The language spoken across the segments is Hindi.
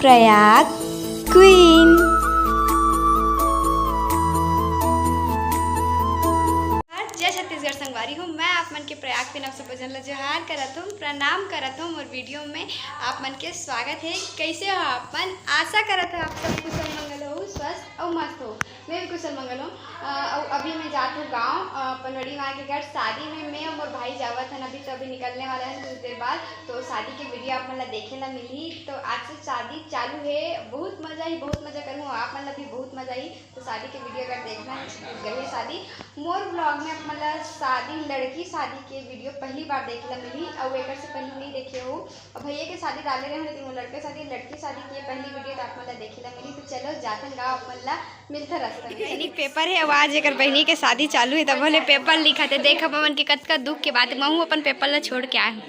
प्रयाग क्वीन। जय छत्तीसगढ़ संगवारी हूँ मैं आप मन के प्रयाग क्वीन आप सब जन जोहार करत हूँ, प्रणाम करत हूँ। और वीडियो में आप मन के स्वागत है। कैसे हो आप मन? आशा करत है आप सब कुशल मंगल हो, स्वस्थ और मस्त हो। मैं भी कुशल मंगल हूँ। अभी मैं जाती हूँ गाँव पनवड़ी माँ के घर शादी में। मैं और भाई जावत हैं अभी निकलने वाला है कुछ देर बाद। तो शादी की वीडियो आप मन देखे ला मिली। तो आज से शादी चालू है, बहुत मजा ही, बहुत मजा करूँ। आप मन भी बहुत मजा आई। तो शादी की वीडियो अगर देखना गई शादी मोर ब्लॉग में आप मतलब शादी लड़की शादी के वीडियो पहली बार देखे ला मिली और एक से पहले नहीं देखे हो। और भैया के शादी डाले रहे लेकिन वो लड़के शादी लड़की शादी की पहली वीडियो तो आप मतलब देखे ला मिली। तो चलो जातन गाँव अपना मिलता रास्ता में। पेपर है आवाज एक बहनी के शादी चालू है तब बोले पेपर लिखा थे। देख मन के कत का दुख के बात मैं अपन पेपर ला छोड़ के आया हूँ।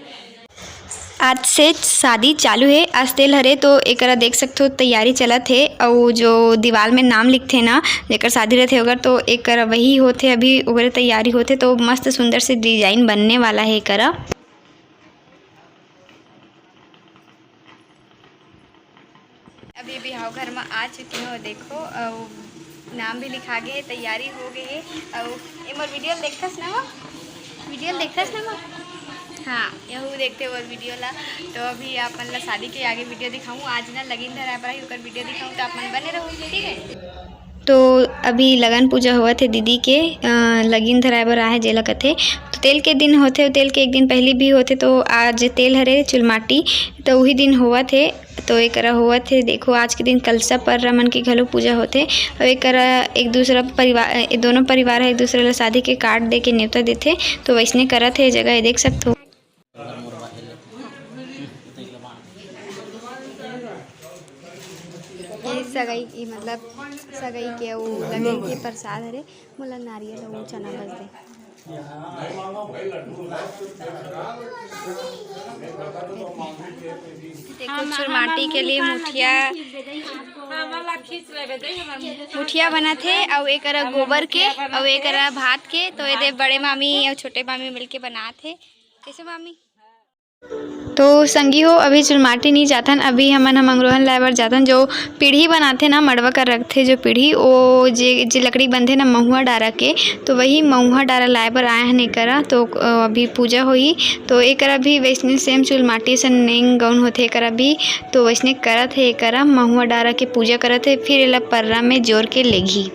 आज से शादी चालू है। आज तेल हरे तो एक देख सकते हो तैयारी चलत है। और जो दीवार में नाम लिखते ना जेकर शादी रहते अगर तो एक वही होते अभी वगैरह तैयारी होते। तो मस्त सुंदर से डिजाइन बनने वाला है एक अभी बिहाव घर में आ चुकी हूँ। देखो नाम भी लिखा गए, तैयारी हो गई है। और एक बार वीडियो देखस ना हाँ यहू देखते और वीडियो ला। तो अभी आप मन ला शादी के आगे वीडियो दिखाऊँ। आज ना लगीन धरा पर ही वीडियो दिखाऊँ तो आप मन बने रहो, ठीक है। तो अभी लगन पूजा हुआ थे दीदी के लगीन धराए बर आहे जेला कथे। तो तेल के दिन होते तेल के एक दिन पहले भी होते। तो आज तेल हरे चुलमाटी तो वही दिन हुआ थे। तो एक हुआ थे देखो आज के दिन कलसा पर मन की घलो पूजा होते। और एक दूसरा परिवार दोनों परिवार है एक दूसरे ला शादी के कार्ड दे के न्योता देते। तो वैसने करत है जगह देख सकते हो। सगाई मतलब सगाई के वो लगे के प्रसाद हरे मोला नारियल और चना बस दे। देखो चुरमाटी के लिए मुठिया बना थे और एक गोबर के और एक भात के। तो ये बड़े मामी और छोटे मामी मिलके बना थे। कैसे मामी? तो संगी हो अभी चुलमाटी नहीं जाथन, अभी हम अंगरोहन लाए बर जाथन। जो पीढ़ी बनाते ना मड़वा कर रखते जो पीढ़ी वो जे लकड़ी बंधे ना महुआ डारा के। तो वही महुआ डारा लाए बर आए हैं करा। तो अभी पूजा हुई तो एक भी वैसने सेम चुलमाटी से नेंग गौन होते करा भी। तो वैसने करत है एक महुआ डारा के पूजा करत है। फिर एला पर्रा में जोर के लेगी।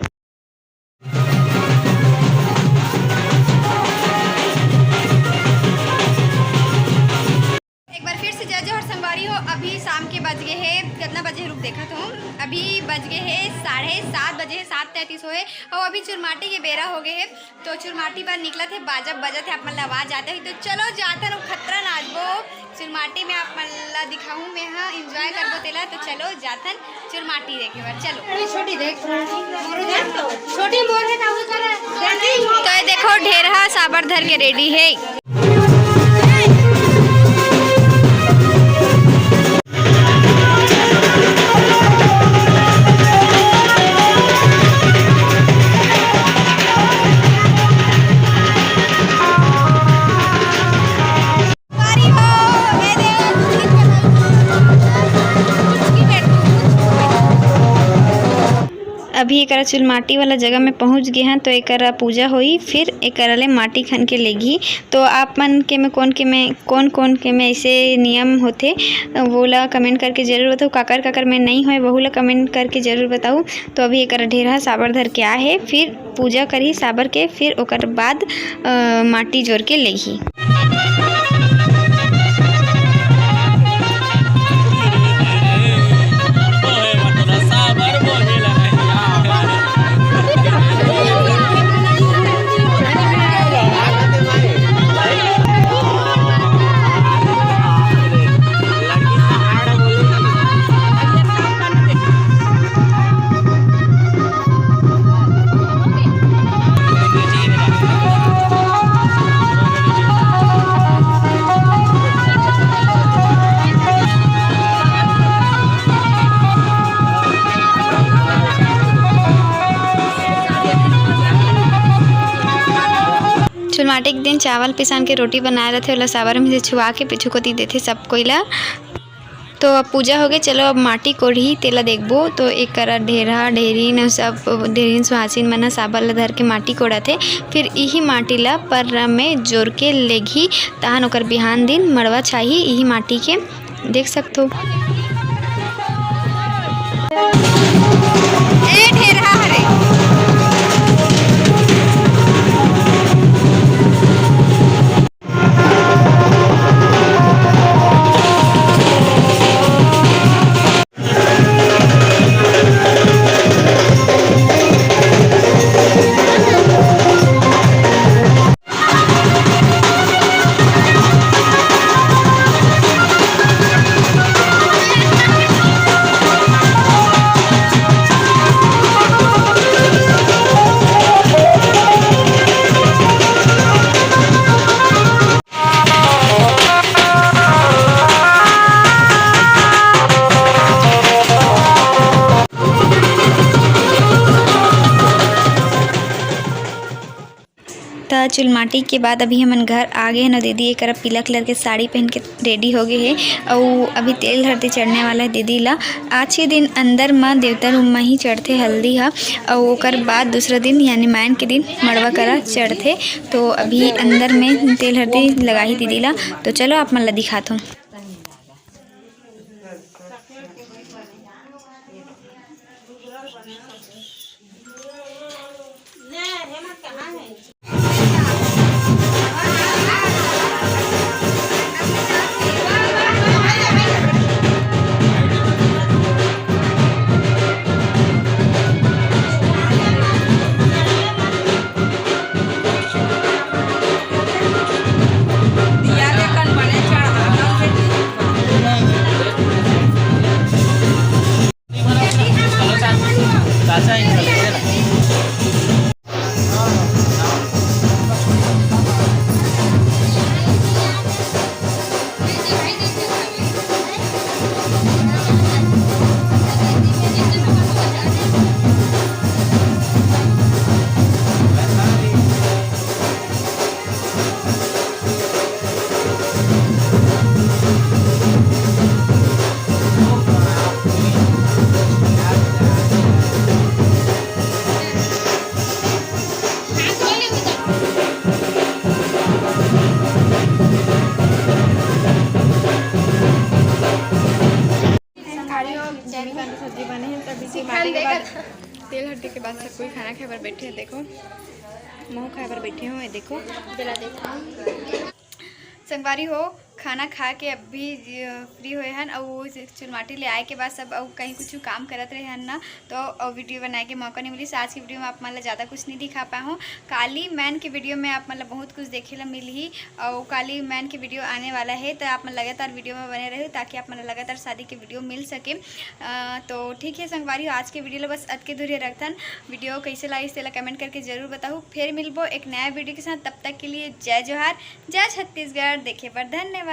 अभी शाम के बज गए हैं, कितना बजे रुक देखा तो अभी बज गए हैं 7:30 बजे, 7:33 हुए। और अभी चुरमाटी के बेरा हो गए हैं। तो चुरमाटी पर निकला थे बाजा बजत है आप मन आवाज आते हैं। तो चलो जाते रहो खतरा नाचबो चुरमाटी में आप मन दिखाऊँ मैं। हाँ इंजॉय करबो तेला। तो चलो जातन चुरमाटी देखे बार चलो। छोटी देख छोटी मोर है तो देखो ढेरहा साबर धर के रेडी है। अभी एक चुलमाटी वाला जगह में पहुंच गए हैं। तो एक पूजा हुई फिर एक ले माटी खन के लेगी। तो आप मन के में कौन के में ऐसे नियम होते वो ला कमेंट करके जरूर बताओ। काकर में नहीं होए वहू ला कमेंट करके जरूर बताओ। तो अभी एक ढेरा साबर धर के आए है। फिर पूजा करी साबर के फिर ओकर बाद माटी जोर के लेगी। चुलमाटी के दिन चावल पिसान के रोटी बनाए रहते ओला साबर में से छुआ के पिछू कोती देते सब कोई ला। तो अब पूजा हो गई। चलो अब माटी कोढ़ी तेला देखबो तो एक करा ढेरा ढेरीन सब ढेरीन सुहासिन मन साबर ला धर के माटी कोड़ा थे। फिर यही माटी ला पर में जोर के लेगी तहन ओकर बिहान दिन मड़वा छाही यही माटी के देख सकते हो। ए ढेरा हरे चुल माटी के बाद अभी हमन घर आ गए न। दीदी एक पीला कलर के साड़ी पहन के रेडी हो गए है और अभी तेल हल्दी चढ़ने वाला है दीदी ला। आज के दिन अंदर में देवता रूम में ही चढ़ते हल्दी हा और ओकर बाद दूसरा दिन यानी मैन के दिन मड़वा करा चढ़ते। तो अभी अंदर में तेल हल्दी लगाई दीदी ला। तो चलो आप मन ला दिखाता हूँ। सब्जी बने हैं तभी से माटी के बाद तेल हड्डी के बाद सब कोई खाना खाए पर बैठे हैं। देखो मुँह खाए पर बैठे हुए देखो संगवारी हो खाना खा के अभी फ्री हुए हैं और चुलमाटी ले आए के बाद सब और कहीं कुछ काम करते रहे हैं ना। तो वीडियो बनाए के मौका नहीं मिली। आज की वीडियो में आप मतलब ज़्यादा कुछ नहीं दिखा पाया हूँ। काली मैन की वीडियो में आप मतलब बहुत कुछ देखे ला मिल ही और काली मैन की वीडियो आने वाला है। तो आप लगातार वीडियो में बने रहे ताकि आप मतलब लगातार शादी की वीडियो मिल सके। तो ठीक है संगवारी आज के वीडियो बस अत के दूर रखतन। वीडियो कैसे लाई इससे कमेंट करके जरूर बताओ। फिर मिलबो एक नया वीडियो के साथ। तब तक के लिए जय जोहार जय छत्तीसगढ़। देखे पर धन्यवाद।